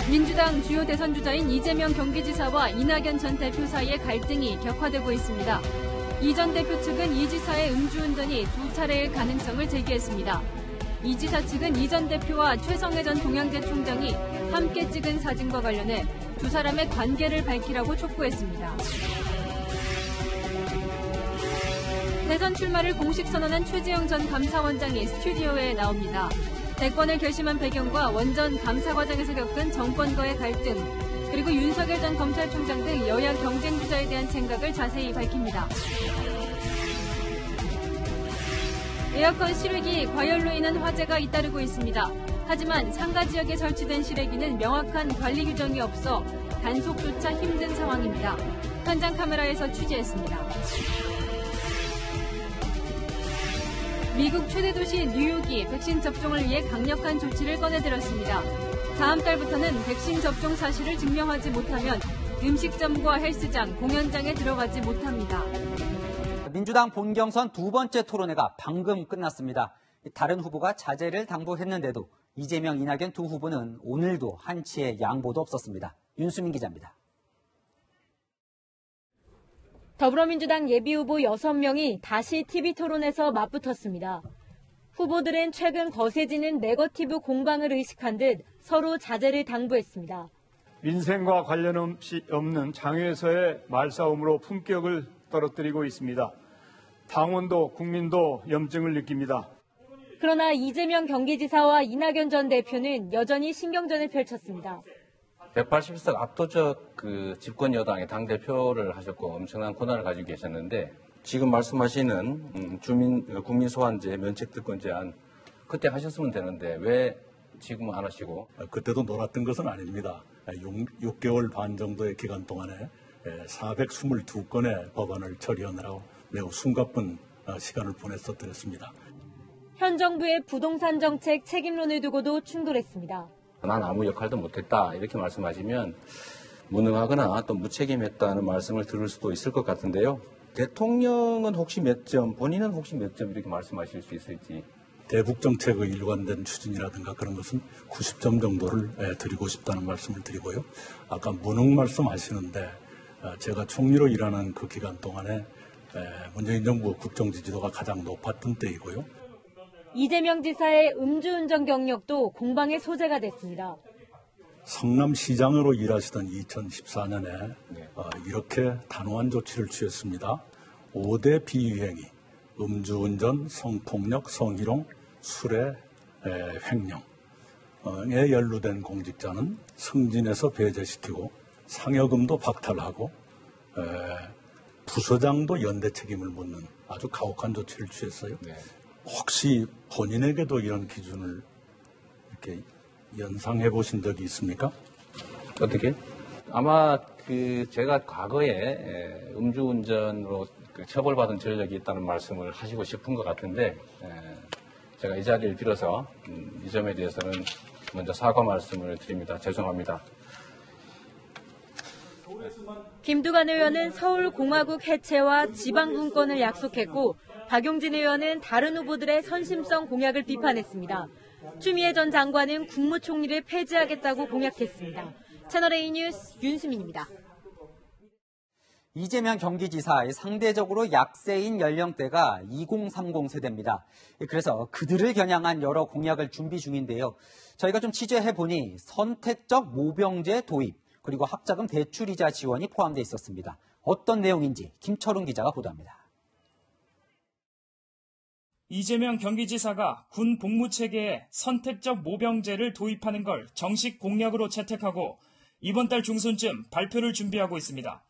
민주당 주요 대선 주자인 이재명 경기지사와 이낙연 전 대표 사이의 갈등이 격화되고 있습니다. 이 전 대표 측은 이 지사의 음주운전이 2차례일 가능성을 제기했습니다. 이 지사 측은 이 전 대표와 최성해 전 동양제 총장이 함께 찍은 사진과 관련해 두 사람의 관계를 밝히라고 촉구했습니다. 대선 출마를 공식 선언한 최재형 전 감사원장이 스튜디오에 나옵니다. 대권을 결심한 배경과 원전 감사 과정에서 겪은 정권과의 갈등, 그리고 윤석열 전 검찰총장 등 여야 경쟁주자에 대한 생각을 자세히 밝힙니다. 에어컨 실외기 과열로 인한 화재가 잇따르고 있습니다. 하지만 상가 지역에 설치된 실외기는 명확한 관리 규정이 없어 단속조차 힘든 상황입니다. 현장 카메라에서 취재했습니다. 미국 최대 도시 뉴욕이 백신 접종을 위해 강력한 조치를 꺼내들었습니다. 다음 달부터는 백신 접종 사실을 증명하지 못하면 음식점과 헬스장, 공연장에 들어가지 못합니다. 민주당 본경선 두 번째 토론회가 방금 끝났습니다. 다른 후보가 자제를 당부했는데도 이재명, 이낙연 두 후보는 오늘도 한치의 양보도 없었습니다. 윤수민 기자입니다. 더불어민주당 예비후보 6명이 다시 TV토론에서 맞붙었습니다. 후보들은 최근 거세지는 네거티브 공방을 의식한 듯 서로 자제를 당부했습니다. 민생과 관련 없는 장외에서의 말싸움으로 품격을 떨어뜨리고 있습니다. 당원도 국민도 염증을 느낍니다. 그러나 이재명 경기지사와 이낙연 전 대표는 여전히 신경전을 펼쳤습니다. 180석 압도적 집권 여당의 당대표를 하셨고 엄청난 권한을 가지고 계셨는데 지금 말씀하시는 국민 소환제, 면책특권 제한 그때 하셨으면 되는데 왜 지금은 안 하시고? 그때도 놀았던 것은 아닙니다. 6개월 반 정도의 기간 동안에 422건의 법안을 처리하느라고 매우 숨가쁜 시간을 보냈었습니다. 현 정부의 부동산 정책 책임론을 두고도 충돌했습니다. 난 아무 역할도 못했다 이렇게 말씀하시면 무능하거나 또 무책임했다는 말씀을 들을 수도 있을 것 같은데요. 대통령은 혹시 몇 점, 본인은 혹시 몇 점 이렇게 말씀하실 수 있을지. 대북 정책의 일관된 추진이라든가 그런 것은 90점 정도를 드리고 싶다는 말씀을 드리고요. 아까 무능 말씀하시는데 제가 총리로 일하는 그 기간 동안에 문재인 정부 국정 지지도가 가장 높았던 때이고요. 이재명 지사의 음주운전 경력도 공방의 소재가 됐습니다. 성남시장으로 일하시던 2014년에 이렇게 단호한 조치를 취했습니다. 5대 비유행위, 음주운전, 성폭력, 성희롱, 술의 횡령에 연루된 공직자는 승진해서 배제시키고 상여금도 박탈하고 부서장도 연대 책임을 묻는 아주 가혹한 조치를 취했어요. 네. 혹시 본인에게도 이런 기준을 이렇게 연상해 보신 적이 있습니까? 어떻게? 아마 제가 과거에 음주운전으로 처벌받은 전력이 있다는 말씀을 하시고 싶은 것 같은데 제가 이 자리를 빌어서 이 점에 대해서는 먼저 사과 말씀을 드립니다. 죄송합니다. 김두관 의원은 서울공화국 해체와 지방분권을 약속했고 박용진 의원은 다른 후보들의 선심성 공약을 비판했습니다. 추미애 전 장관은 국무총리를 폐지하겠다고 공약했습니다. 채널A 뉴스 윤수민입니다. 이재명 경기지사의 상대적으로 약세인 연령대가 2030 세대입니다. 그래서 그들을 겨냥한 여러 공약을 준비 중인데요. 저희가 좀 취재해보니 선택적 모병제 도입, 그리고 학자금 대출이자 지원이 포함되어 있었습니다. 어떤 내용인지 김철웅 기자가 보도합니다. 이재명 경기지사가 군 복무체계에 선택적 모병제를 도입하는 걸 정식 공약으로 채택하고 이번 달 중순쯤 발표를 준비하고 있습니다.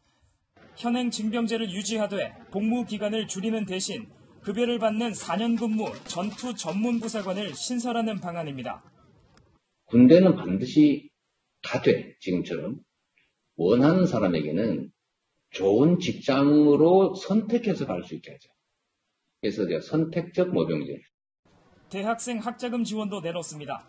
현행 징병제를 유지하되 복무 기간을 줄이는 대신 급여를 받는 4년 근무 전투 전문부사관을 신설하는 방안입니다. 군대는 반드시 가되 지금처럼 원하는 사람에게는 좋은 직장으로 선택해서 갈 수 있게 하죠. 그래서 선택적 모병제. 대학생 학자금 지원도 내놓습니다.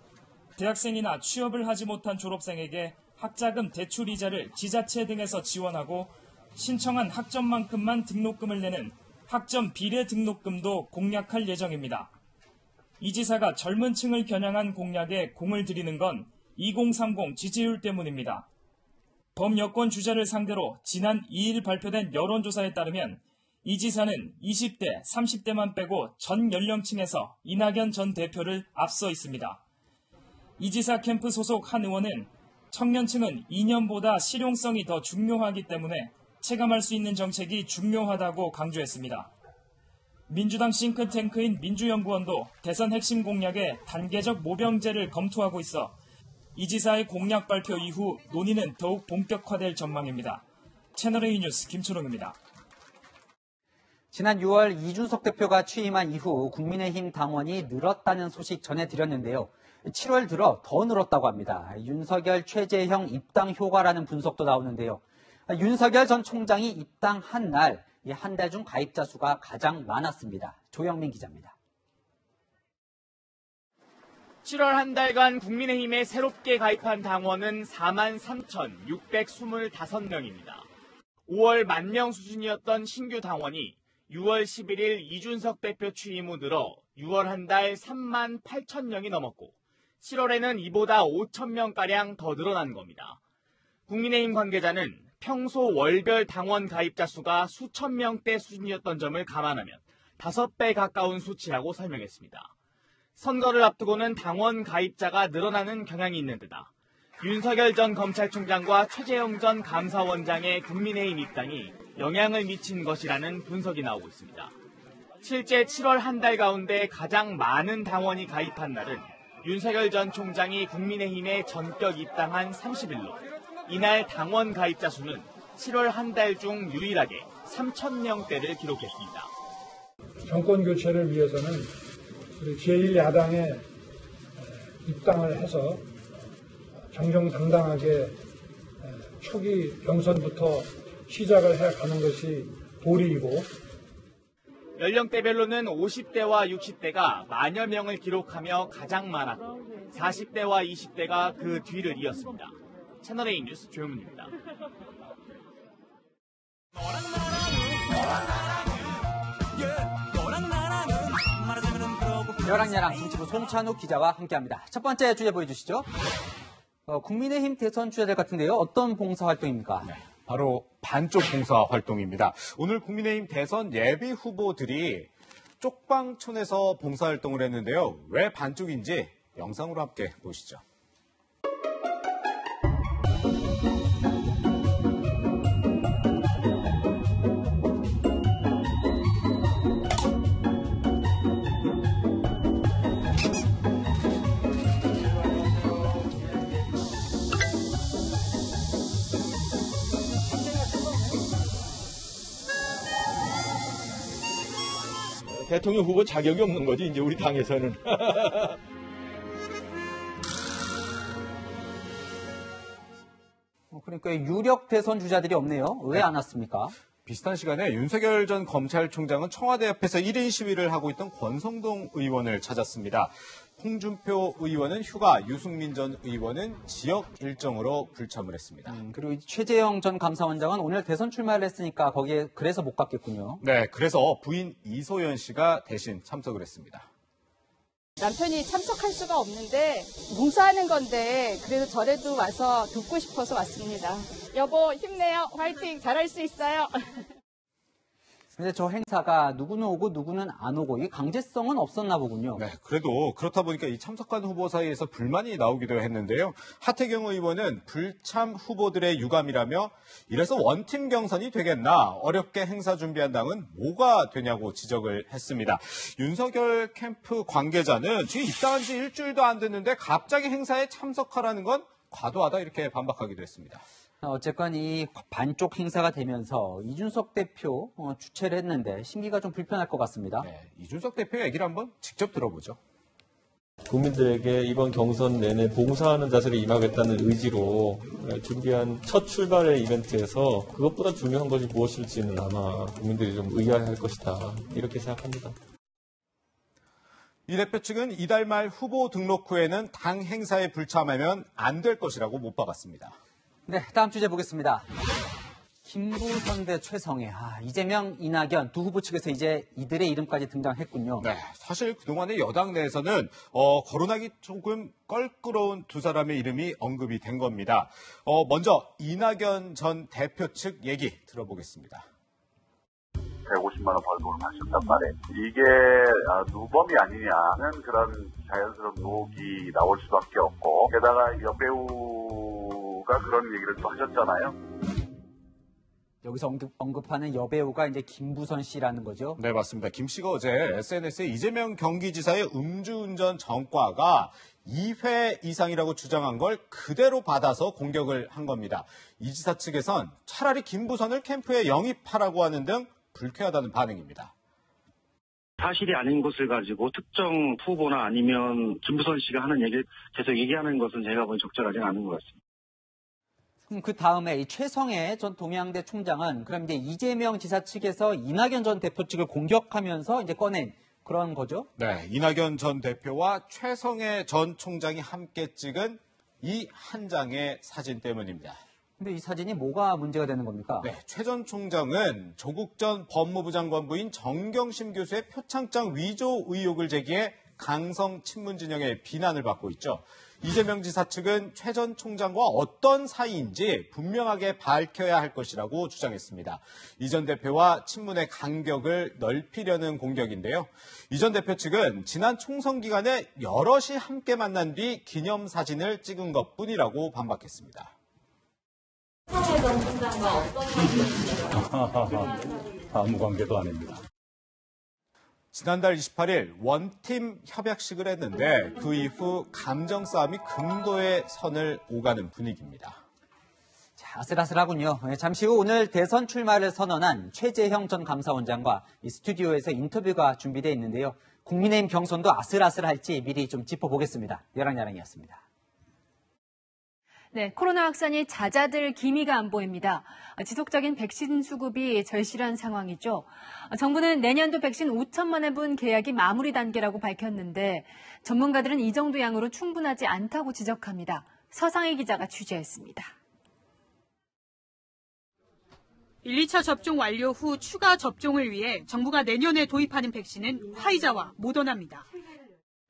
대학생이나 취업을 하지 못한 졸업생에게 학자금 대출 이자를 지자체 등에서 지원하고 신청한 학점만큼만 등록금을 내는 학점 비례 등록금도 공약할 예정입니다. 이 지사가 젊은 층을 겨냥한 공약에 공을 들이는 건 2030 지지율 때문입니다. 범여권 주자를 상대로 지난 2일 발표된 여론조사에 따르면 이 지사는 20대, 30대만 빼고 전 연령층에서 이낙연 전 대표를 앞서 있습니다. 이 지사 캠프 소속 한 의원은 청년층은 이념보다 실용성이 더 중요하기 때문에 체감할 수 있는 정책이 중요하다고 강조했습니다. 민주당 싱크탱크인 민주연구원도 대선 핵심 공약에 단계적 모병제를 검토하고 있어 이 지사의 공약 발표 이후 논의는 더욱 본격화될 전망입니다. 채널A 뉴스 김초롱입니다. 지난 6월 이준석 대표가 취임한 이후 국민의힘 당원이 늘었다는 소식 전해드렸는데요. 7월 들어 더 늘었다고 합니다. 윤석열 최재형 입당 효과라는 분석도 나오는데요. 윤석열 전 총장이 입당한 날, 한 달 중 가입자 수가 가장 많았습니다. 조영민 기자입니다. 7월 한 달간 국민의힘에 새롭게 가입한 당원은 43,625명입니다. 5월 10,000명 수준이었던 신규 당원이 6월 11일 이준석 대표 취임 후 늘어 6월 한 달 38,000명이 넘었고 7월에는 이보다 5,000명가량 더 늘어난 겁니다. 국민의힘 관계자는 평소 월별 당원 가입자 수가 수천 명대 수준이었던 점을 감안하면 5배 가까운 수치라고 설명했습니다. 선거를 앞두고는 당원 가입자가 늘어나는 경향이 있는 데다 윤석열 전 검찰총장과 최재형 전 감사원장의 국민의힘 입당이 영향을 미친 것이라는 분석이 나오고 있습니다. 실제 7월 한 달 가운데 가장 많은 당원이 가입한 날은 윤석열 전 총장이 국민의힘에 전격 입당한 30일로 이날 당원 가입자 수는 7월 한 달 중 유일하게 3,000명대를 기록했습니다. 정권 교체를 위해서는 우리 제1야당에 입당을 해서 정정당당하게 초기 경선부터 시작을 해가는 것이 도리이고 연령대별로는 50대와 60대가 만여 명을 기록하며 가장 많았고 40대와 20대가 그 뒤를 이었습니다. 채널A 뉴스 조영민입니다. 여랑야랑 정치부 송찬욱 기자와 함께합니다. 첫 번째 주제 보여주시죠. 국민의힘 대선 주자들 같은데요. 어떤 봉사활동입니까? 네, 바로 반쪽 봉사활동입니다. 오늘 국민의힘 대선 예비 후보들이 쪽방촌에서 봉사활동을 했는데요. 왜 반쪽인지 영상으로 함께 보시죠. 대통령 후보 자격이 없는 거지, 이제 우리 당에서는. 그러니까 유력 대선 주자들이 없네요. 왜 안 왔습니까? 비슷한 시간에 윤석열 전 검찰총장은 청와대 앞에서 1인 시위를 하고 있던 권성동 의원을 찾았습니다. 홍준표 의원은 휴가, 유승민 전 의원은 지역 일정으로 불참을 했습니다. 그리고 최재형 전 감사원장은 오늘 대선 출마를 했으니까 거기에 그래서 못 갔겠군요. 네, 그래서 부인 이소연 씨가 대신 참석을 했습니다. 남편이 참석할 수가 없는데 봉사하는 건데 그래도 저래도 와서 돕고 싶어서 왔습니다. 여보 힘내요. 화이팅. 잘할 수 있어요. 근데 저 행사가 누구는 오고 누구는 안 오고 이 강제성은 없었나 보군요. 네, 그래도 그렇다 보니까 이 참석한 후보 사이에서 불만이 나오기도 했는데요. 하태경 의원은 불참 후보들의 유감이라며 이래서 원팀 경선이 되겠나 어렵게 행사 준비한 당은 뭐가 되냐고 지적을 했습니다. 윤석열 캠프 관계자는 지금 입당한 지 일주일도 안 됐는데 갑자기 행사에 참석하라는 건 과도하다 이렇게 반박하기도 했습니다. 어쨌건 이 반쪽 행사가 되면서 이준석 대표 주최를 했는데 심기가 좀 불편할 것 같습니다. 네, 이준석 대표 얘기를 한번 직접 들어보죠. 국민들에게 이번 경선 내내 봉사하는 자세를 임하겠다는 의지로 준비한 첫 출발의 이벤트에서 그것보다 중요한 것이 무엇일지는 아마 국민들이 좀 의아해할 것이다. 이렇게 생각합니다. 이 대표 측은 이달 말 후보 등록 후에는 당 행사에 불참하면 안 될 것이라고 못 박았습니다. 네, 다음 주제 보겠습니다. 김부선 대 최성애, 이재명, 이낙연 두 후보 측에서 이제 이들의 이름까지 등장했군요. 네, 사실 그동안의 여당 내에서는 거론하기 조금 껄끄러운 두 사람의 이름이 언급이 된 겁니다. 먼저 이낙연 전 대표 측 얘기 들어보겠습니다. 150만 원 벌금을 마셨단 말이에요. 이게 누범이 아니냐는 그런 자연스러운 의혹이 나올 수밖에 없고, 게다가 여배우가 그런 얘기를 또 하셨잖아요. 여기서 언급하는 여배우가 이제 김부선 씨라는 거죠? 네, 맞습니다. 김 씨가 어제 SNS에 이재명 경기지사의 음주운전 전과가 2회 이상이라고 주장한 걸 그대로 받아서 공격을 한 겁니다. 이 지사 측에선 차라리 김부선을 캠프에 영입하라고 하는 등 불쾌하다는 반응입니다. 사실이 아닌 것을 가지고 특정 후보나 아니면 김부선 씨가 하는 얘기를 계속 얘기하는 것은 제가 보기엔 적절하지 않은 것 같습니다. 그 다음에 이 최성애 전 동양대 총장은 그럼 이제 이재명 지사 측에서 이낙연 전 대표 측을 공격하면서 이제 꺼낸 그런 거죠? 네, 이낙연 전 대표와 최성애 전 총장이 함께 찍은 이 한 장의 사진 때문입니다. 근데 이 사진이 뭐가 문제가 되는 겁니까? 네, 최 전 총장은 조국 전 법무부 장관 부인 정경심 교수의 표창장 위조 의혹을 제기해 강성 친문 진영의 비난을 받고 있죠. 이재명 지사 측은 최 전 총장과 어떤 사이인지 분명하게 밝혀야 할 것이라고 주장했습니다. 이 전 대표와 친문의 간격을 넓히려는 공격인데요. 이 전 대표 측은 지난 총선 기간에 여럿이 함께 만난 뒤 기념사진을 찍은 것뿐이라고 반박했습니다. 최 전 총장과 어떤 사이인지 아무 관계도 아닙니다. 지난달 28일 원팀 협약식을 했는데 그 이후 감정 싸움이 금도의 선을 오가는 분위기입니다. 자, 아슬아슬하군요. 잠시 후 오늘 대선 출마를 선언한 최재형 전 감사원장과 이 스튜디오에서 인터뷰가 준비되어 있는데요. 국민의힘 경선도 아슬아슬할지 미리 좀 짚어보겠습니다. 야랑야랑이었습니다. 네, 코로나 확산이 잦아들 기미가 안 보입니다. 지속적인 백신 수급이 절실한 상황이죠. 정부는 내년도 백신 5천만 회분 계약이 마무리 단계라고 밝혔는데 전문가들은 이 정도 양으로 충분하지 않다고 지적합니다. 서상희 기자가 취재했습니다. 1, 2차 접종 완료 후 추가 접종을 위해 정부가 내년에 도입하는 백신은 화이자와 모더나입니다.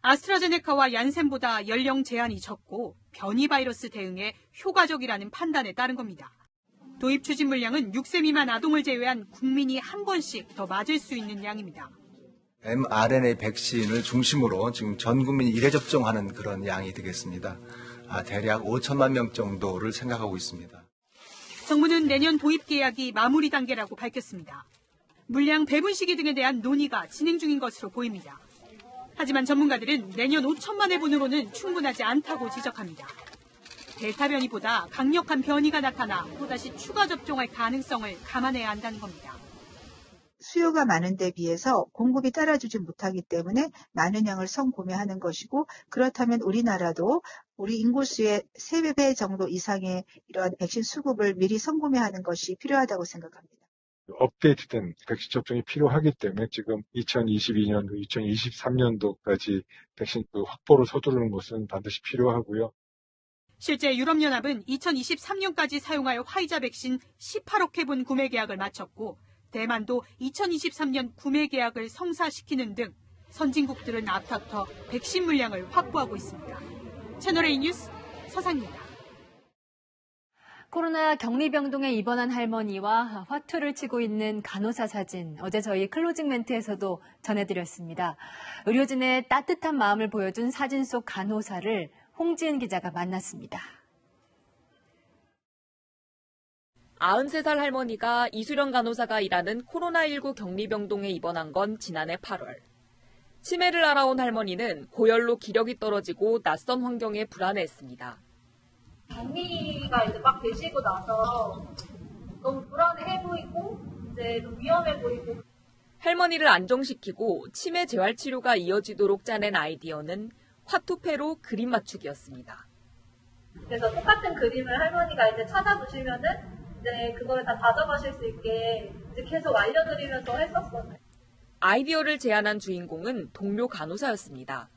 아스트라제네카와 얀센보다 연령 제한이 적고 변이 바이러스 대응에 효과적이라는 판단에 따른 겁니다. 도입 추진 물량은 6세 미만 아동을 제외한 국민이 한 번씩 더 맞을 수 있는 양입니다. mRNA 백신을 중심으로 지금 전 국민이 1회 접종하는 그런 양이 되겠습니다. 대략 5천만 명 정도를 생각하고 있습니다. 정부는 내년 도입 계약이 마무리 단계라고 밝혔습니다. 물량 배분 시기 등에 대한 논의가 진행 중인 것으로 보입니다. 하지만 전문가들은 내년 5천만 회분으로는 충분하지 않다고 지적합니다. 델타 변이보다 강력한 변이가 나타나 또다시 추가 접종할 가능성을 감안해야 한다는 겁니다. 수요가 많은 데 비해서 공급이 따라주지 못하기 때문에 많은 양을 선구매하는 것이고, 그렇다면 우리나라도 우리 인구수의 3배 정도 이상의 이러한 백신 수급을 미리 선구매하는 것이 필요하다고 생각합니다. 업데이트된 백신 접종이 필요하기 때문에 지금 2022년도, 2023년도까지 백신 확보를 서두르는 것은 반드시 필요하고요. 실제 유럽연합은 2023년까지 사용할 화이자 백신 18억 회분 구매 계약을 마쳤고, 대만도 2023년 구매 계약을 성사시키는 등 선진국들은 앞다퉈 백신 물량을 확보하고 있습니다. 채널A 뉴스 서상입니다. 코로나 격리병동에 입원한 할머니와 화투를 치고 있는 간호사 사진, 어제 저희 클로징 멘트에서도 전해드렸습니다. 의료진의 따뜻한 마음을 보여준 사진 속 간호사를 홍지은 기자가 만났습니다. 93살 할머니가 이수령 간호사가 일하는 코로나19 격리병동에 입원한 건 지난해 8월. 치매를 알아온 할머니는 고열로 기력이 떨어지고 낯선 환경에 불안해했습니다. 격리가 이제 막 되시고 나서 너무 불안해 보이고 이제 좀 위험해 보이고. 할머니를 안정시키고 치매 재활 치료가 이어지도록 짜낸 아이디어는 화투패로 그림 맞추기였습니다. 그래서 똑같은 그림을 할머니가 이제 찾아보시면은 이제 그거를 다 다져가실 수 있게 이제 계속 알려드리면서 했었어요. 아이디어를 제안한 주인공은 동료 간호사였습니다.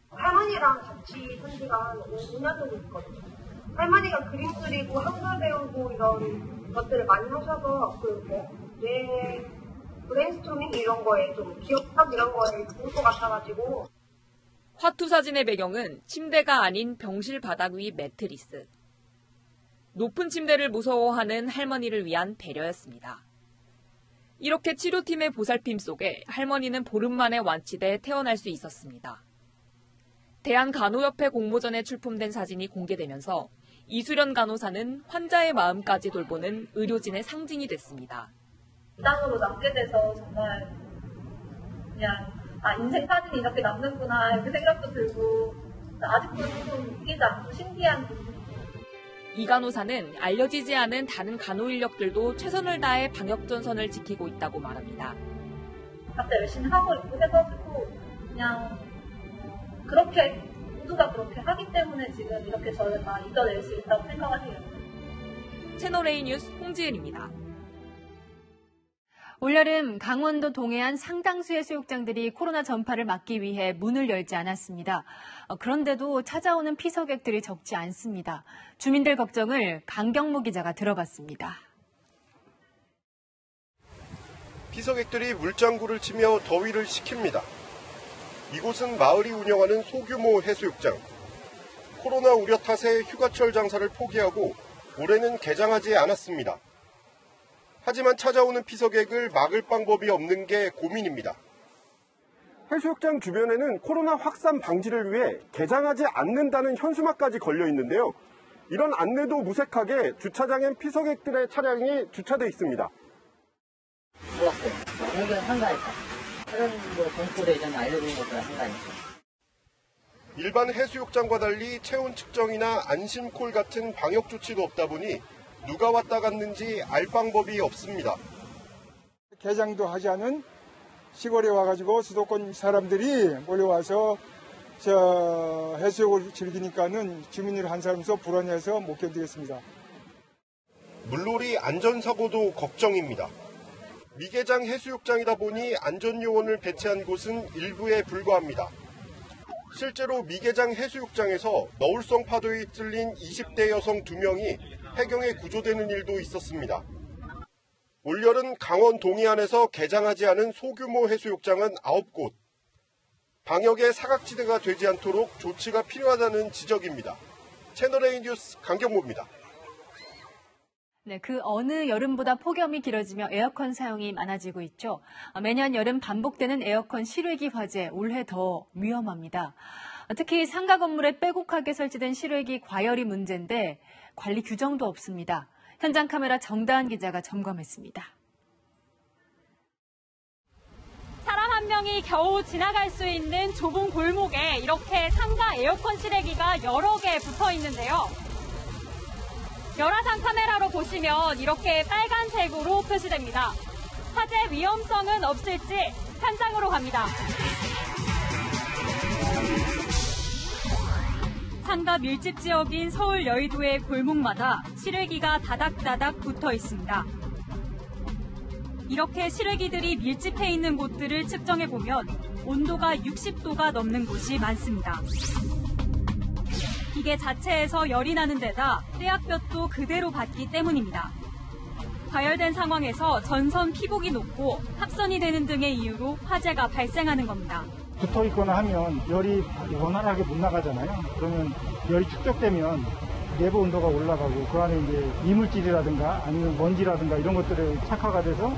할머니랑 같이 산 지가 한 5년 정도 됐거든요. 할머니가 그림 그리고 한글 배우고 이런 것들을 많이 하셔서 뇌 브레인스토밍 이런 거에 좀 기억력 이런 거에 좋을 것 같아가지고. 화투 사진의 배경은 침대가 아닌 병실 바닥 위 매트리스. 높은 침대를 무서워하는 할머니를 위한 배려였습니다. 이렇게 치료팀의 보살핌 속에 할머니는 보름 만에 완치돼 퇴원할 수 있었습니다. 대한간호협회 공모전에 출품된 사진이 공개되면서 이수련 간호사는 환자의 마음까지 돌보는 의료진의 상징이 됐습니다. 이 땅으로 남게 돼서 정말 그냥 인생 사진이 이렇게 남는구나 이렇게 생각도 들고 아직도 좀 웃기지 않고 신기한 부분. 이 간호사는 알려지지 않은 다른 간호 인력들도 최선을 다해 방역전선을 지키고 있다고 말합니다. 각자 열심히 하고 있고 해가지고 그냥 그렇게 모두가 그렇게 하기 때문에 지금 이렇게 저를 다 이겨낼 수 있다고 생각을 해요. 채널A 뉴스 홍지은입니다. 올여름 강원도 동해안 상당수의 수욕장들이 코로나 전파를 막기 위해 문을 열지 않았습니다. 그런데도 찾아오는 피서객들이 적지 않습니다. 주민들 걱정을 강경무 기자가 들어봤습니다. 피서객들이 물장구를 치며 더위를 식힙니다. 이곳은 마을이 운영하는 소규모 해수욕장. 코로나 우려 탓에 휴가철 장사를 포기하고 올해는 개장하지 않았습니다. 하지만 찾아오는 피서객을 막을 방법이 없는 게 고민입니다. 해수욕장 주변에는 코로나 확산 방지를 위해 개장하지 않는다는 현수막까지 걸려 있는데요. 이런 안내도 무색하게 주차장엔 피서객들의 차량이 주차돼 있습니다. 몰랐어요. 여기는 한가했다. 다른 정부도 예전에 알려준 것보다 한가했어요. 일반 해수욕장과 달리 체온 측정이나 안심콜 같은 방역 조치도 없다 보니 누가 왔다 갔는지 알 방법이 없습니다. 개장도 하지 않은 시골에 와가지고 수도권 사람들이 몰려와서 해수욕을 즐기니까는 주민들 한 사람서 불안해서 못 견디겠습니다. 물놀이 안전사고도 걱정입니다. 미개장 해수욕장이다 보니 안전요원을 배치한 곳은 일부에 불과합니다. 실제로 미개장 해수욕장에서 너울성 파도에 찔린 20대 여성 2명이 해경에 구조되는 일도 있었습니다. 올여름 강원 동해안에서 개장하지 않은 소규모 해수욕장은 9곳. 방역의 사각지대가 되지 않도록 조치가 필요하다는 지적입니다. 채널A 뉴스 강경모입니다. 네, 그 어느 여름보다 폭염이 길어지며 에어컨 사용이 많아지고 있죠. 매년 여름 반복되는 에어컨 실외기 화재, 올해 더 위험합니다. 특히 상가 건물에 빼곡하게 설치된 실외기 과열이 문제인데 관리 규정도 없습니다. 현장 카메라 정다은 기자가 점검했습니다. 사람 한 명이 겨우 지나갈 수 있는 좁은 골목에 이렇게 상가 에어컨 실외기가 여러 개 붙어 있는데요. 열화상 카메라로 보시면 이렇게 빨간색으로 표시됩니다. 화재 위험성은 없을지 현장으로 갑니다. 상가 밀집 지역인 서울 여의도의 골목마다 실외기가 다닥다닥 붙어 있습니다. 이렇게 실외기들이 밀집해 있는 곳들을 측정해보면 온도가 60도가 넘는 곳이 많습니다. 기계 자체에서 열이 나는 데다 떼약볕도 그대로 받기 때문입니다. 과열된 상황에서 전선 피복이 높고 합선이 되는 등의 이유로 화재가 발생하는 겁니다. 붙어 있거나 하면 열이 원활하게 못 나가잖아요. 그러면 열이 축적되면 내부 온도가 올라가고 그 안에 이제 이물질이라든가 아니면 먼지라든가 이런 것들에 착화가 돼서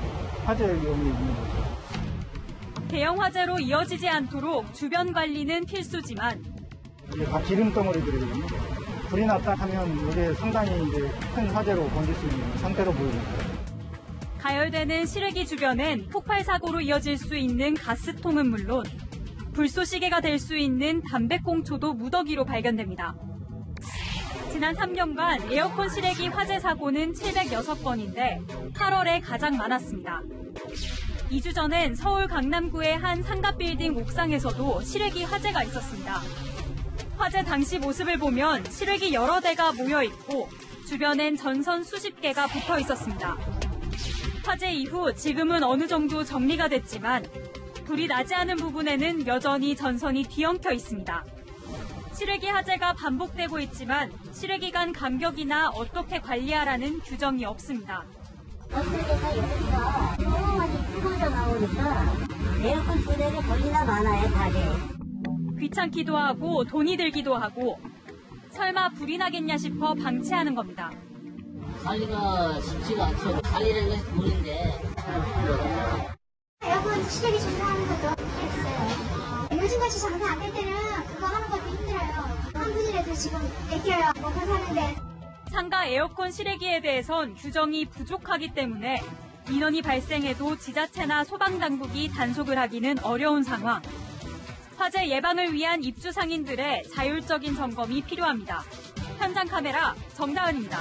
화재 위험이 있는 거죠. 대형 화재로 이어지지 않도록 주변 관리는 필수지만 이게 다 기름 덩어리들이거든요. 불이 났다 하면 이게 상당히 이제 큰 화재로 번질 수 있는 상태로 보입니다. 가열되는 실외기 주변엔 폭발 사고로 이어질 수 있는 가스통은 물론 불쏘시개가 될 수 있는 담배꽁초도 무더기로 발견됩니다. 지난 3년간 에어컨 실외기 화재 사고는 706건인데 8월에 가장 많았습니다. 2주 전엔 서울 강남구의 한 상가빌딩 옥상에서도 실외기 화재가 있었습니다. 화재 당시 모습을 보면 실외기 여러 대가 모여 있고 주변엔 전선 수십 개가 붙어 있었습니다. 화재 이후 지금은 어느 정도 정리가 됐지만 불이 나지 않은 부분에는 여전히 전선이 뒤엉켜 있습니다. 실외기 화재가 반복되고 있지만 실외기간 간격이나 어떻게 관리하라는 규정이 없습니다. 어떻게가 여기가 너무 많이 풀어져 나오니까 에어컨 두 대를 걸리나 마나요, 다들. 귀찮기도 하고 돈이 들기도 하고 설마 불이 나겠냐 싶어 방치하는 겁니다. 관리가 쉽지가 않죠. 관리라는 것이 돈인데. 에어컨 실외기 조사하는 것도 있어요. 요즘같이 장사 안 될 때는 그거 하는 것도 힘들어요. 한 분이라도 지금 애껴요. 먹고 사는데. 상가 에어컨 실외기에 대해선 규정이 부족하기 때문에 인원이 발생해도 지자체나 소방당국이 단속을 하기는 어려운 상황. 화재 예방을 위한 입주 상인들의 자율적인 점검이 필요합니다. 현장 카메라 정다은입니다.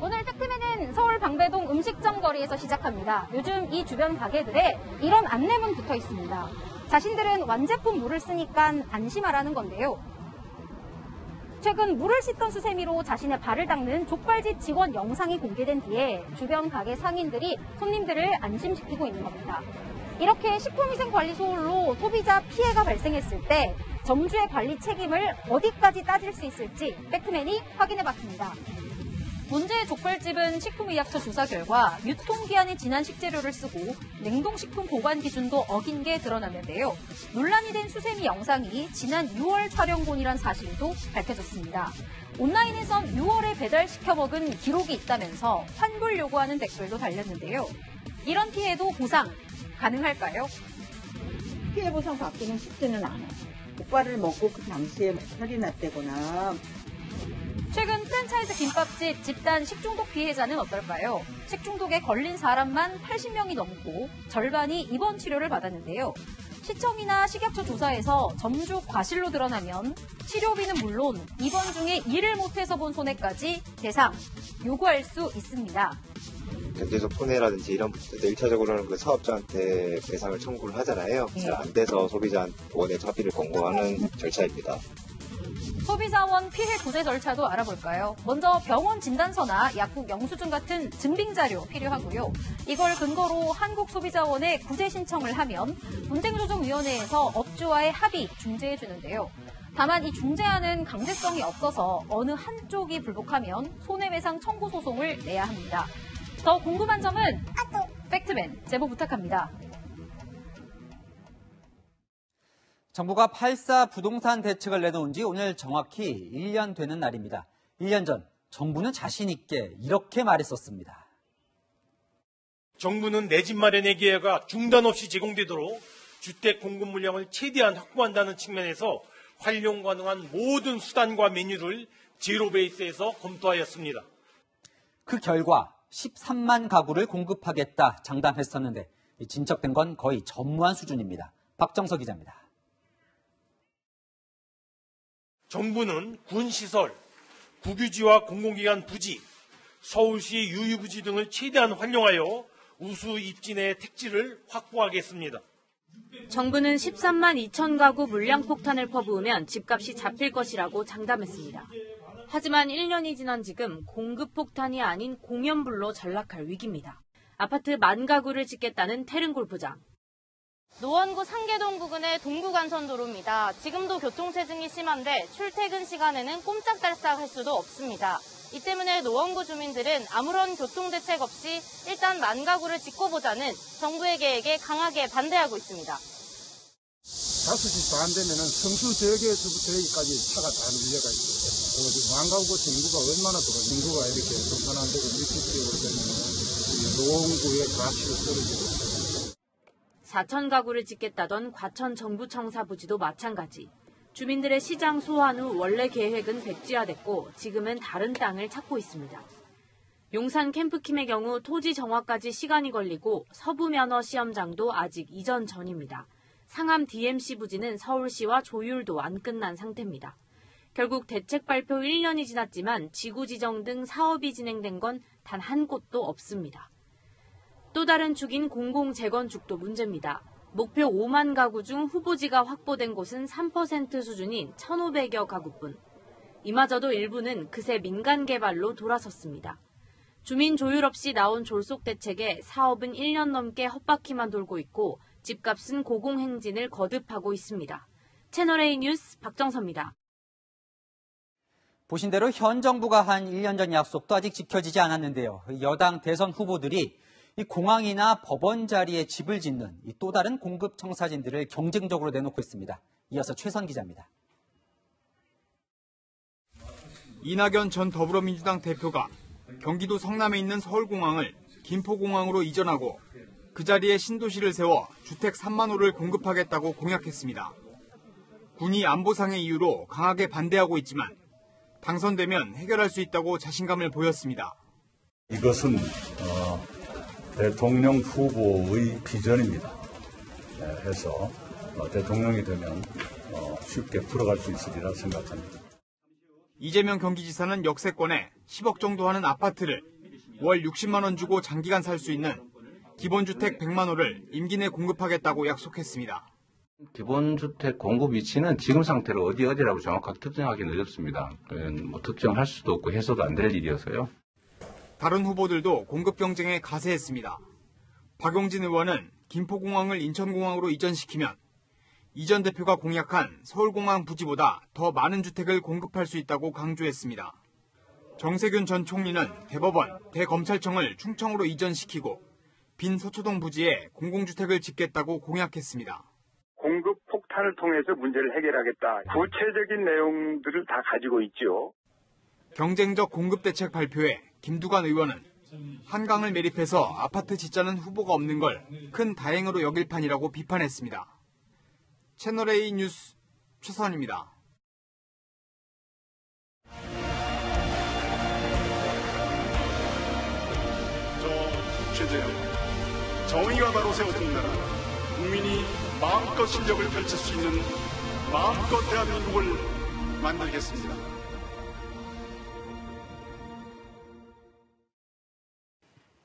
오늘 팩트맨은 서울 방배동 음식점 거리에서 시작합니다. 요즘 이 주변 가게들에 이런 안내문 붙어 있습니다. 자신들은 완제품 물을 쓰니까 안심하라는 건데요. 최근 물을 씻던 수세미로 자신의 발을 닦는 족발집 직원 영상이 공개된 뒤에 주변 가게 상인들이 손님들을 안심시키고 있는 겁니다. 이렇게 식품위생관리소홀로 소비자 피해가 발생했을 때 점주의 관리 책임을 어디까지 따질 수 있을지 팩트맨이 확인해봤습니다. 문제의 족발집은 식품의약처 조사 결과 유통기한이 지난 식재료를 쓰고 냉동식품 보관 기준도 어긴 게 드러났는데요. 논란이 된 수세미 영상이 지난 6월 촬영본이란 사실도 밝혀졌습니다. 온라인에선 6월에 배달시켜 먹은 기록이 있다면서 환불 요구하는 댓글도 달렸는데요. 이런 피해도 보상 가능할까요? 피해 보상 받기는 쉽지는 않아요. 족발을 먹고 그 당시에 살이 났다거나 최근 프랜차이즈 김밥집 집단 식중독 피해자는 어떨까요? 식중독에 걸린 사람만 80명이 넘고 절반이 입원 치료를 받았는데요. 시청이나 식약처 조사에서 점주 과실로 드러나면 치료비는 물론 입원 중에 일을 못해서 본 손해까지 대상 요구할 수 있습니다. 경제적 손해라든지 이런 부분도 1차적으로는 그 사업자한테 배상을 청구를 하잖아요. 잘 안 돼서 소비자원에 합의를 권고하는 절차입니다. 소비자원 피해 구제 절차도 알아볼까요? 먼저 병원 진단서나 약국 영수증 같은 증빙자료 필요하고요. 이걸 근거로 한국소비자원에 구제 신청을 하면 분쟁조정위원회에서 업주와의 합의 중재해주는데요. 다만 이 중재안은 강제성이 없어서 어느 한쪽이 불복하면 손해배상 청구 소송을 내야 합니다. 더 궁금한 점은 팩트맨 제보 부탁합니다. 정부가 8.4 부동산 대책을 내놓은 지 오늘 정확히 1년 되는 날입니다. 1년 전 정부는 자신 있게 이렇게 말했었습니다. 정부는 내 집 마련의 기회가 중단 없이 제공되도록 주택 공급 물량을 최대한 확보한다는 측면에서 활용 가능한 모든 수단과 메뉴를 제로 베이스에서 검토하였습니다. 그 결과 13만 가구를 공급하겠다 장담했었는데 진척된 건 거의 전무한 수준입니다. 박정석 기자입니다. 정부는 군시설, 국유지와 공공기관 부지, 서울시 유휴부지 등을 최대한 활용하여 우수 입진의 택지를 확보하겠습니다. 정부는 13만 2천 가구 물량 폭탄을 퍼부으면 집값이 잡힐 것이라고 장담했습니다. 하지만 1년이 지난 지금 공급 폭탄이 아닌 공연불로 전락할 위기입니다. 아파트 10,000가구를 짓겠다는 태릉골프장. 노원구 상계동 부근의 동부간선도로입니다. 지금도 교통체증이 심한데 출퇴근 시간에는 꼼짝달싹 할 수도 없습니다. 이 때문에 노원구 주민들은 아무런 교통대책 없이 일단 10,000가구를 짓고 보자는 정부의 계획에 강하게 반대하고 있습니다. 5시 반 되면은 성수대교에서부터 여기까지 차가 다 밀려가 있어요. 10,000가구 인구가 얼마나 들어요? 인구가 이렇게 동산안되고 밀집되고 그러면 노원구의 가치가 떨어지고 있어요. 4,000가구를 짓겠다던 과천 정부청사 부지도 마찬가지. 주민들의 시장 소환 후 원래 계획은 백지화됐고 지금은 다른 땅을 찾고 있습니다. 용산 캠프킴의 경우 토지 정화까지 시간이 걸리고 서부면허 시험장도 아직 이전 전입니다. 상암 DMC 부지는 서울시와 조율도 안 끝난 상태입니다. 결국 대책 발표 1년이 지났지만 지구 지정 등 사업이 진행된 건 단 한 곳도 없습니다. 또 다른 축인 공공재건축도 문제입니다. 목표 5만 가구 중 후보지가 확보된 곳은 3% 수준인 1,500여 가구뿐. 이마저도 일부는 그새 민간 개발로 돌아섰습니다. 주민 조율 없이 나온 졸속 대책에 사업은 1년 넘게 헛바퀴만 돌고 있고 집값은 고공행진을 거듭하고 있습니다. 채널A 뉴스 박정서입니다. 보신 대로 현 정부가 한 1년 전 약속도 아직 지켜지지 않았는데요. 여당 대선 후보들이 이 공항이나 법원 자리에 집을 짓는 이 또 다른 공급 청사진들을 경쟁적으로 내놓고 있습니다. 이어서 최선 기자입니다. 이낙연 전 더불어민주당 대표가 경기도 성남에 있는 서울공항을 김포공항으로 이전하고 그 자리에 신도시를 세워 주택 3만 호를 공급하겠다고 공약했습니다. 군이 안보상의 이유로 강하게 반대하고 있지만 당선되면 해결할 수 있다고 자신감을 보였습니다. 이것은 대통령 후보의 비전입니다. 해서 대통령이 되면 쉽게 풀어갈 수 있으리라 생각합니다. 이재명 경기지사는 역세권에 10억 정도 하는 아파트를 월 60만 원 주고 장기간 살 수 있는 기본주택 100만 호를 임기 내 공급하겠다고 약속했습니다. 기본주택 공급 위치는 지금 상태로 어디라고 정확하게 특정하기는 어렵습니다. 특정할 수도 없고 해서도 안 될 일이어서요. 다른 후보들도 공급 경쟁에 가세했습니다. 박용진 의원은 김포공항을 인천공항으로 이전시키면 이 전 대표가 공약한 서울공항 부지보다 더 많은 주택을 공급할 수 있다고 강조했습니다. 정세균 전 총리는 대법원, 대검찰청을 충청으로 이전시키고 빈 서초동 부지에 공공주택을 짓겠다고 공약했습니다. 공급 폭탄을 통해서 문제를 해결하겠다. 구체적인 내용들을 다 가지고 있죠. 경쟁적 공급 대책 발표에 김두관 의원은 한강을 매립해서 아파트 짓자는 후보가 없는 걸 큰 다행으로 여길 판이라고 비판했습니다. 채널A 뉴스 최선입니다. 최재형, 정의가 바로 세워진 나라, 국민이 마음껏 실력을 펼칠 수 있는 마음껏 대한민국을 만들겠습니다.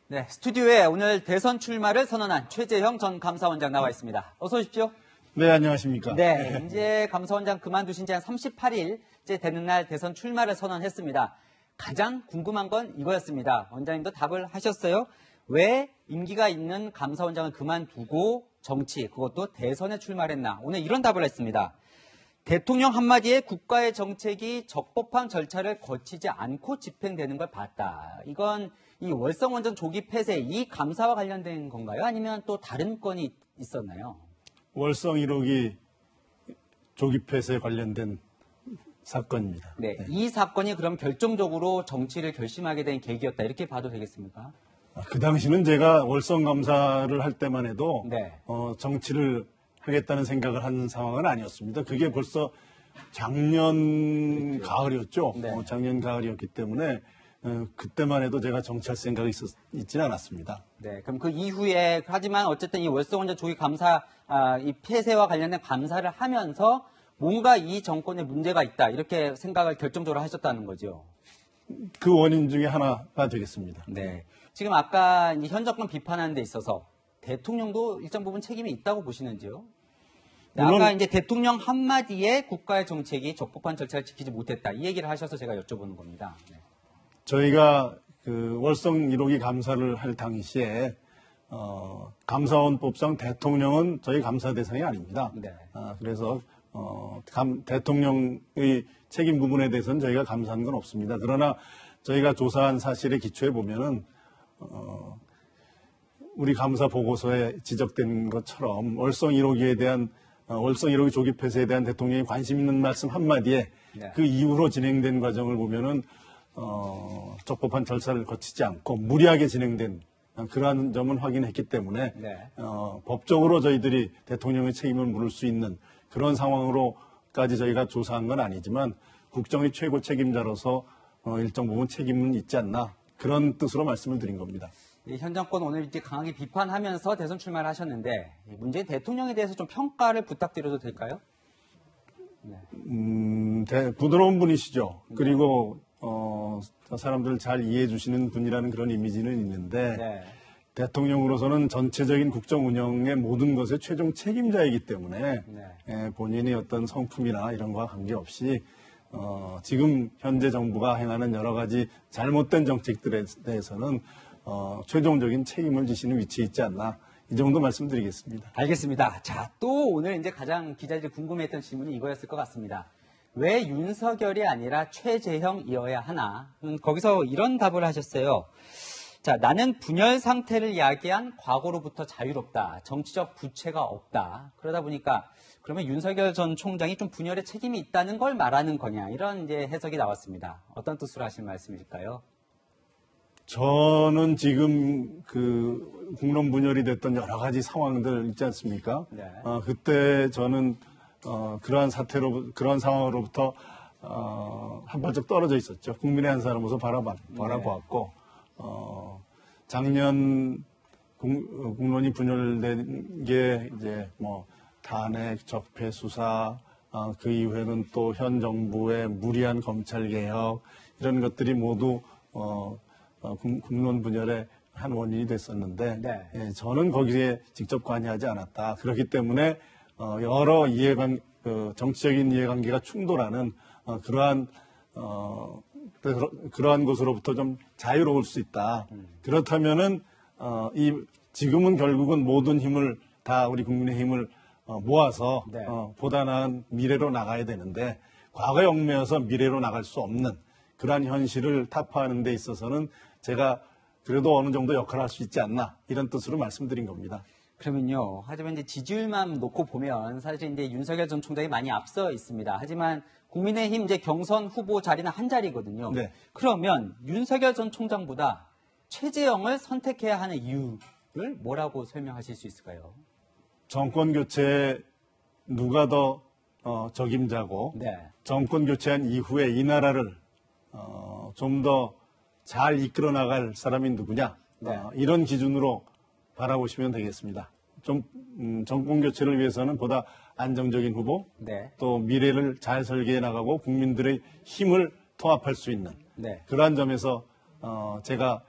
네, 스튜디오에 오늘 대선 출마를 선언한 최재형 전 감사원장 나와 있습니다. 어서 오십시오. 네, 안녕하십니까. 네, 이제 감사원장 그만두신 지 한 38일째 되는 날 대선 출마를 선언했습니다. 가장 궁금한 건 이거였습니다. 원장님도 답을 하셨어요. 왜 임기가 있는 감사원장을 그만두고 정치, 그것도 대선에 출마를 했나? 오늘 이런 답을 했습니다. 대통령 한마디에 국가의 정책이 적법한 절차를 거치지 않고 집행되는 걸 봤다. 이건 이 월성원전 조기 폐쇄, 이 감사와 관련된 건가요? 아니면 또 다른 건이 있었나요? 월성 1호기 조기 폐쇄에 관련된 사건입니다. 네, 이 사건이 그럼 결정적으로 정치를 결심하게 된 계기였다. 이렇게 봐도 되겠습니까? 그 당시는 제가 월성 감사를 할 때만 해도 네. 정치를 하겠다는 생각을 한 상황은 아니었습니다. 그게 벌써 작년 가을이었죠. 네. 작년 가을이었기 때문에 그때만 해도 제가 정치할 생각이 있지는 않았습니다. 네, 그럼 그 이후에 하지만 어쨌든 이 월성원전 조기 감사, 이 폐쇄와 관련된 감사를 하면서 뭔가 이 정권에 문제가 있다 이렇게 생각을 결정적으로 하셨다는 거죠. 그 원인 중에 하나가 되겠습니다. 네, 지금 아까 현 정권 비판하는 데 있어서 대통령도 일정 부분 책임이 있다고 보시는지요? 네, 아까 이제 대통령 한마디에 국가의 정책이 적법한 절차를 지키지 못했다 이 얘기를 하셔서 제가 여쭤보는 겁니다. 네. 저희가 그 월성 1호기 감사를 할 당시에 감사원법상 대통령은 저희 감사 대상이 아닙니다. 네. 그래서 대통령의 책임 부분에 대해서는 저희가 감사한 건 없습니다. 그러나 저희가 조사한 사실에 기초해 보면은 우리 감사 보고서에 지적된 것처럼 월성 1호기에 대한 월성 1호기 조기 폐쇄에 대한 대통령이 관심 있는 말씀 한마디에 네. 그 이후로 진행된 과정을 보면은 적법한 절차를 거치지 않고 무리하게 진행된 그러한 점은 확인했기 때문에 네. 법적으로 저희들이 대통령의 책임을 물을 수 있는 그런 상황으로까지 저희가 조사한 건 아니지만 국정의 최고 책임자로서 일정 부분 책임은 있지 않나 그런 뜻으로 말씀을 드린 겁니다. 현 정권 오늘 이제 강하게 비판하면서 대선 출마를 하셨는데 문재인 대통령에 대해서 좀 평가를 부탁드려도 될까요? 네. 부드러운 분이시죠. 그리고 사람들을 잘 이해해 주시는 분이라는 그런 이미지는 있는데 네. 대통령으로서는 전체적인 국정 운영의 모든 것의 최종 책임자이기 때문에 본인의 어떤 성품이나 이런 거와 관계없이 지금 현재 정부가 행하는 여러 가지 잘못된 정책들에 대해서는 최종적인 책임을 지시는 위치에 있지 않나. 이 정도 말씀드리겠습니다. 알겠습니다. 자, 또 오늘 이제 가장 기자들이 궁금해했던 질문이 이거였을 것 같습니다. 왜 윤석열이 아니라 최재형이어야 하나? 거기서 이런 답을 하셨어요. 자, 나는 분열 상태를 야기한 과거로부터 자유롭다. 정치적 부채가 없다. 그러다 보니까 그러면 윤석열 전 총장이 좀 분열의 책임이 있다는 걸 말하는 거냐. 이런 이제 해석이 나왔습니다. 어떤 뜻으로 하신 말씀일까요? 저는 지금 그 국론 분열이 됐던 여러 가지 상황들 있지 않습니까? 네. 그때 저는 그러한 상황으로부터 한 발짝 떨어져 있었죠. 국민의 한 사람으로서 바라보았고 작년 국론이 분열된 게 이제 뭐 탄핵, 적폐 수사, 그 이후에는 또 현 정부의 무리한 검찰 개혁 이런 것들이 모두 국론 분열의 한 원인이 됐었는데 네. 예, 저는 거기에 직접 관여하지 않았다. 그렇기 때문에 여러 정치적인 이해관계가 충돌하는 그러한 것으로부터 좀 자유로울 수 있다. 그렇다면은 지금은 결국은 모든 힘을 다 우리 국민의 힘을 모아서 네. 보다 나은 미래로 나가야 되는데 과거에 얽매여서 미래로 나갈 수 없는 그러한 현실을 타파하는 데 있어서는 제가 그래도 어느 정도 역할을 할 수 있지 않나 이런 뜻으로 말씀드린 겁니다. 그러면요. 하지만 이제 지지율만 놓고 보면 사실 이제 윤석열 전 총장이 많이 앞서 있습니다. 하지만 국민의힘 이제 경선 후보 자리는 한 자리거든요. 네. 그러면 윤석열 전 총장보다 최재형을 선택해야 하는 이유를 뭐라고 설명하실 수 있을까요? 정권 교체에 누가 더 적임자고 네. 정권 교체한 이후에 이 나라를 좀 더 잘 이끌어 나갈 사람이 누구냐 네. 이런 기준으로 바라보시면 되겠습니다. 정권 교체를 위해서는 보다 안정적인 후보 네. 또 미래를 잘 설계해 나가고 국민들의 힘을 통합할 수 있는 네. 그러한 점에서 제가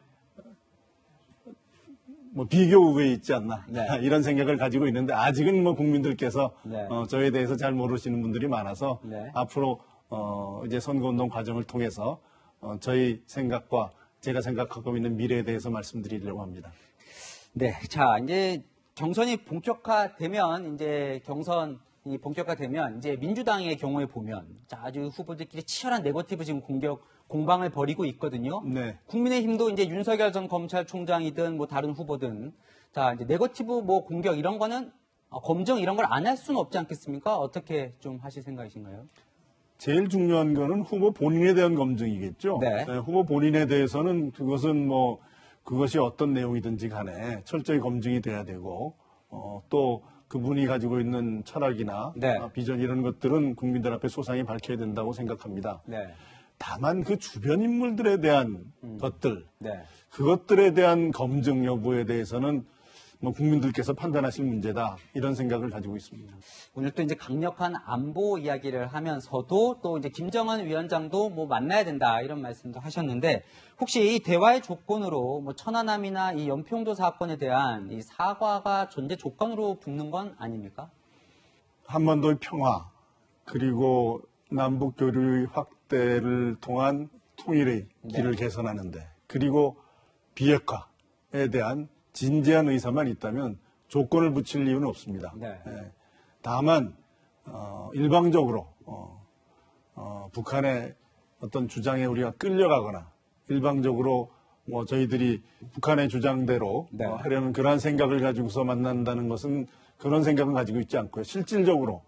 뭐 비교 우위에 있지 않나 네. 이런 생각을 가지고 있는데 아직은 뭐 국민들께서 네. 저에 대해서 잘 모르시는 분들이 많아서 네. 앞으로 이제 선거운동 과정을 통해서 저희 생각과 제가 생각하고 있는 미래에 대해서 말씀드리려고 합니다. 네, 자 이제 경선이 본격화되면 이제 민주당의 경우에 보면 자, 아주 후보들끼리 치열한 네거티브 지금 공방을 벌이고 있거든요. 네. 국민의힘도 이제 윤석열 전 검찰총장이든 뭐 다른 후보든 자 이제 네거티브 뭐 공격 이런 거는 검증 이런 걸 안 할 수는 없지 않겠습니까? 어떻게 좀 하실 생각이신가요? 제일 중요한 거는 후보 본인에 대한 검증이겠죠. 네. 후보 본인에 대해서는 그것이 어떤 내용이든지 간에 철저히 검증이 돼야 되고 또 그분이 가지고 있는 철학이나 네. 비전 이런 것들은 국민들 앞에 소상히 밝혀야 된다고 생각합니다. 네. 다만 그 주변 인물들에 대한 것들, 네. 그것들에 대한 검증 여부에 대해서는 뭐 국민들께서 판단하실 문제다 이런 생각을 가지고 있습니다. 오늘 또 이제 강력한 안보 이야기를 하면서도 또 이제 김정은 위원장도 뭐 만나야 된다 이런 말씀도 하셨는데 혹시 이 대화의 조건으로 뭐 천안함이나 이 연평도 사건에 대한 이 사과가 존재 조건으로 붙는 건 아닙니까? 한반도의 평화 그리고 남북 교류 확대를 통한 통일의 길을 개선하는데 그리고 비핵화에 대한 진지한 의사만 있다면 조건을 붙일 이유는 없습니다. 네. 다만 일방적으로 북한의 어떤 주장에 우리가 끌려가거나 일방적으로 뭐 저희들이 북한의 주장대로 네. 하려는 그러한 생각을 가지고서 만난다는 것은 그런 생각은 가지고 있지 않고요. 실질적으로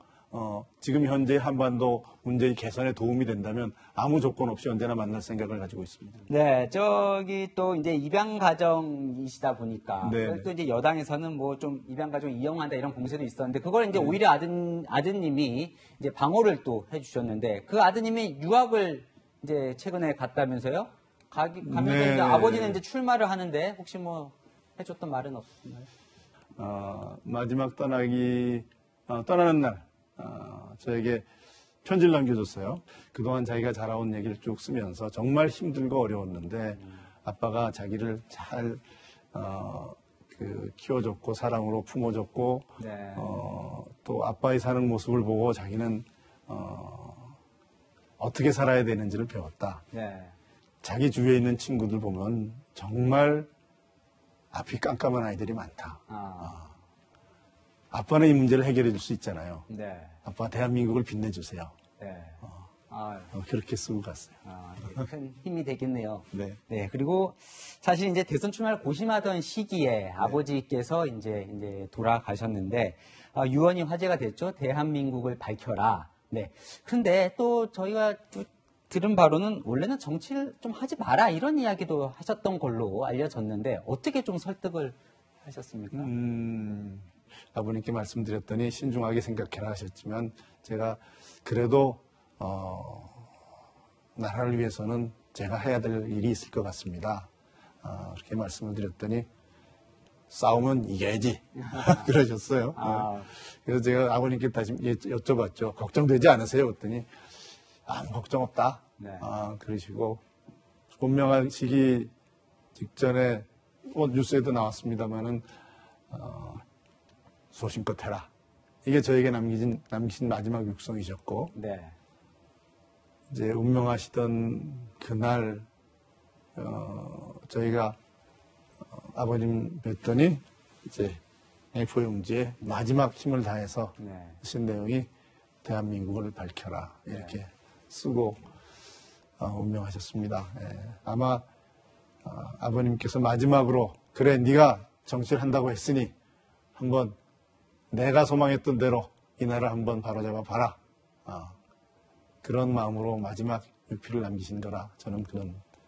지금 현재 한반도 문제의 개선에 도움이 된다면 아무 조건 없이 언제나 만날 생각을 가지고 있습니다. 네, 저기 또 이제 입양 가정이시다 보니까 네. 또 이제 여당에서는 뭐 좀 입양 가정 이용한다 이런 공세도 있었는데 그걸 이제 오히려 아드님이 이제 방어를 또 해주셨는데 그 아드님이 유학을 이제 최근에 갔다면서요? 가면서 네. 이제 아버지는 이제 출마를 하는데 혹시 뭐 해줬던 말은 없나요? 마지막 떠나는 날 저에게 편지를 남겨줬어요. 그동안 자기가 자라온 얘기를 쭉 쓰면서 정말 힘들고 어려웠는데 아빠가 자기를 잘 키워줬고 사랑으로 품어줬고 네. 또 아빠의 사는 모습을 보고 자기는 어떻게 살아야 되는지를 배웠다. 네. 자기 주위에 있는 친구들 보면 정말 앞이 깜깜한 아이들이 많다. 아빠는 이 문제를 해결해 줄 수 있잖아요. 네. 아빠 대한민국을 빛내주세요. 네. 그렇게 쓰고 갔어요. 큰 힘이 되겠네요. 네. 네. 그리고 사실 이제 대선 출마를 고심하던 시기에 아버지께서 이제 돌아가셨는데 유언이 화제가 됐죠. 대한민국을 밝혀라. 네. 그런데 또 저희가 들은 바로는 원래는 정치를 좀 하지 마라 이런 이야기도 하셨던 걸로 알려졌는데 어떻게 좀 설득을 하셨습니까? 아버님께 말씀드렸더니 신중하게 생각해라 하셨지만 제가 그래도 나라를 위해서는 제가 해야 될 일이 있을 것 같습니다. 그렇게 말씀을 드렸더니 싸우면 이겨야지 그러셨어요. 그래서 제가 아버님께 다시 여쭤봤죠. 걱정되지 않으세요? 그랬더니 아무 걱정 없다. 네. 그러시고 운명하시기 직전에 뉴스에도 나왔습니다만은 소신껏 해라. 이게 저에게 남기신 마지막 육성이셨고 네. 이제 운명하시던 그날 저희가 아버님 뵀더니 이제 A4 용지에 마지막 힘을 다해서 쓰신 내용이 대한민국을 밝혀라 이렇게 쓰고 운명하셨습니다. 아마 아버님께서 마지막으로 그래 네가 정치를 한다고 했으니 한번 내가 소망했던 대로 이 나라 한번 바로잡아 봐라. 그런 마음으로 마지막 유피를 남기신 거라 저는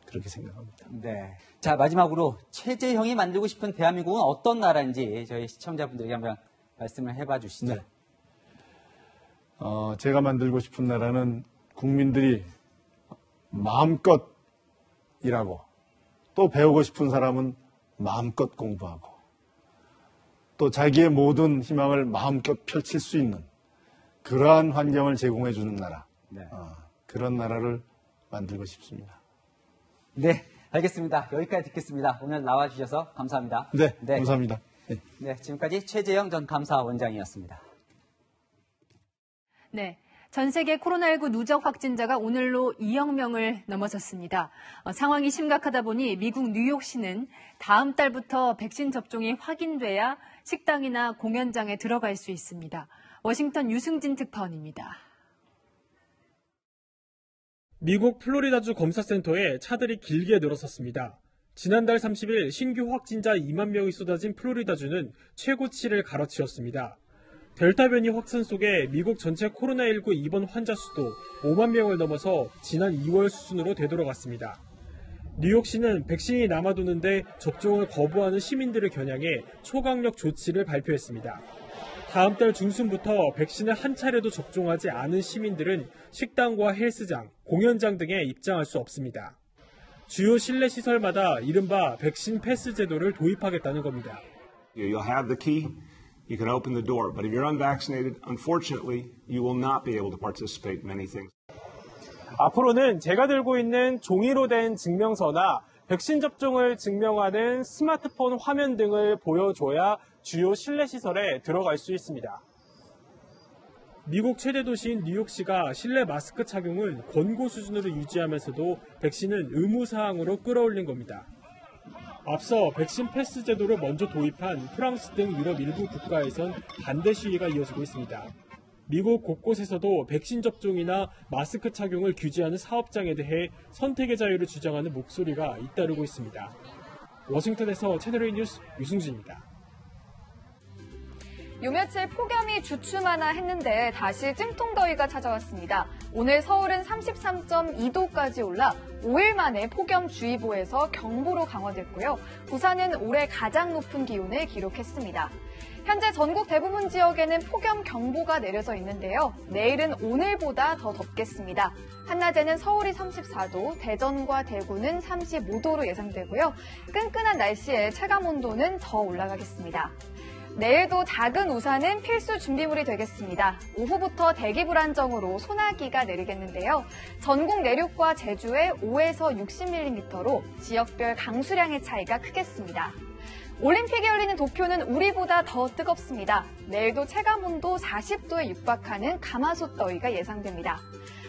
그렇게 생각합니다. 네. 자, 마지막으로 최재형이 만들고 싶은 대한민국은 어떤 나라인지 저희 시청자분들에게 한번 말씀을 해봐 주시죠. 네. 제가 만들고 싶은 나라는 국민들이 마음껏 일하고 또 배우고 싶은 사람은 마음껏 공부하고 또 자기의 모든 희망을 마음껏 펼칠 수 있는 그러한 환경을 제공해 주는 나라. 네. 그런 나라를 만들고 싶습니다. 네, 알겠습니다. 여기까지 듣겠습니다. 오늘 나와주셔서 감사합니다. 네, 감사합니다. 네, 지금까지 최재형 전 감사원장이었습니다. 네. 전 세계 코로나19 누적 확진자가 오늘로 2억 명을 넘어섰습니다. 상황이 심각하다 보니 미국 뉴욕시는 다음 달부터 백신 접종이 확인돼야 식당이나 공연장에 들어갈 수 있습니다. 워싱턴 유승진 특파원입니다. 미국 플로리다주 검사센터에 차들이 길게 늘어섰습니다. 지난달 30일 신규 확진자 2만 명이 쏟아진 플로리다주는 최고치를 갈아치웠습니다. 델타 변이 확산 속에 미국 전체 코로나19 입원 환자 수도 5만 명을 넘어서 지난 2월 수준으로 되돌아갔습니다. 뉴욕시는 백신이 남아도는데 접종을 거부하는 시민들을 겨냥해 초강력 조치를 발표했습니다. 다음 달 중순부터 백신을 한 차례도 접종하지 않은 시민들은 식당과 헬스장, 공연장 등에 입장할 수 없습니다. 주요 실내 시설마다 이른바 백신 패스 제도를 도입하겠다는 겁니다. You'll have the key. You can open the door. But if you're unvaccinated, unfortunately, you will not be able to participate in many things. 앞으로는 제가 들고 있는 종이로 된 증명서나 백신 접종을 증명하는 스마트폰 화면 등을 보여줘야 주요 실내 시설에 들어갈 수 있습니다. 미국 최대 도시인 뉴욕시가 실내 마스크 착용을 권고 수준으로 유지하면서도 백신은 의무사항으로 끌어올린 겁니다. 앞서 백신 패스 제도를 먼저 도입한 프랑스 등 유럽 일부 국가에선 반대 시위가 이어지고 있습니다. 미국 곳곳에서도 백신 접종이나 마스크 착용을 규제하는 사업장에 대해 선택의 자유를 주장하는 목소리가 잇따르고 있습니다. 워싱턴에서 채널A 뉴스 유승진입니다. 요 며칠 폭염이 주춤하나 했는데 다시 찜통더위가 찾아왔습니다. 오늘 서울은 33.2도까지 올라 5일 만에 폭염주의보에서 경보로 강화됐고요. 부산은 올해 가장 높은 기온을 기록했습니다. 현재 전국 대부분 지역에는 폭염 경보가 내려져 있는데요. 내일은 오늘보다 더 덥겠습니다. 한낮에는 서울이 34도, 대전과 대구는 35도로 예상되고요. 끈끈한 날씨에 체감온도는 더 올라가겠습니다. 내일도 작은 우산은 필수 준비물이 되겠습니다. 오후부터 대기 불안정으로 소나기가 내리겠는데요. 전국 내륙과 제주에 5에서 60mm로 지역별 강수량의 차이가 크겠습니다. 올림픽이 열리는 도쿄는 우리보다 더 뜨겁습니다. 내일도 체감온도 40도에 육박하는 가마솥 더위가 예상됩니다.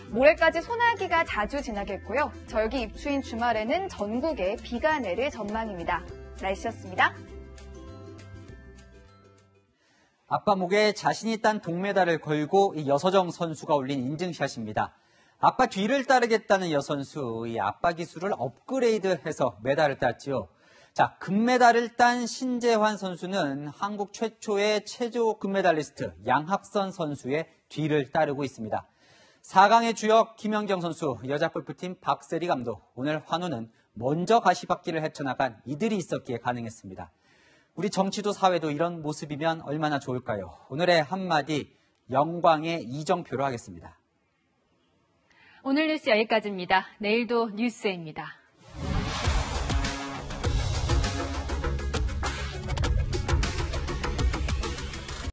모레까지 소나기가 자주 지나겠고요. 절기 입추인 주말에는 전국에 비가 내릴 전망입니다. 날씨였습니다. 아빠 목에 자신이 딴 동메달을 걸고 이 여서정 선수가 올린 인증샷입니다. 아빠 뒤를 따르겠다는 여선수, 이 아빠 기술을 업그레이드해서 메달을 땄지요. 자, 금메달을 딴 신재환 선수는 한국 최초의 체조 금메달리스트 양학선 선수의 뒤를 따르고 있습니다. 4강의 주역 김연경 선수, 여자 골프팀 박세리 감독, 오늘 환호는 먼저 가시밭길을 헤쳐나간 이들이 있었기에 가능했습니다. 우리 정치도 사회도 이런 모습이면 얼마나 좋을까요? 오늘의 한마디, 영광의 이정표로 하겠습니다. 오늘 뉴스 여기까지입니다. 내일도 뉴스입니다.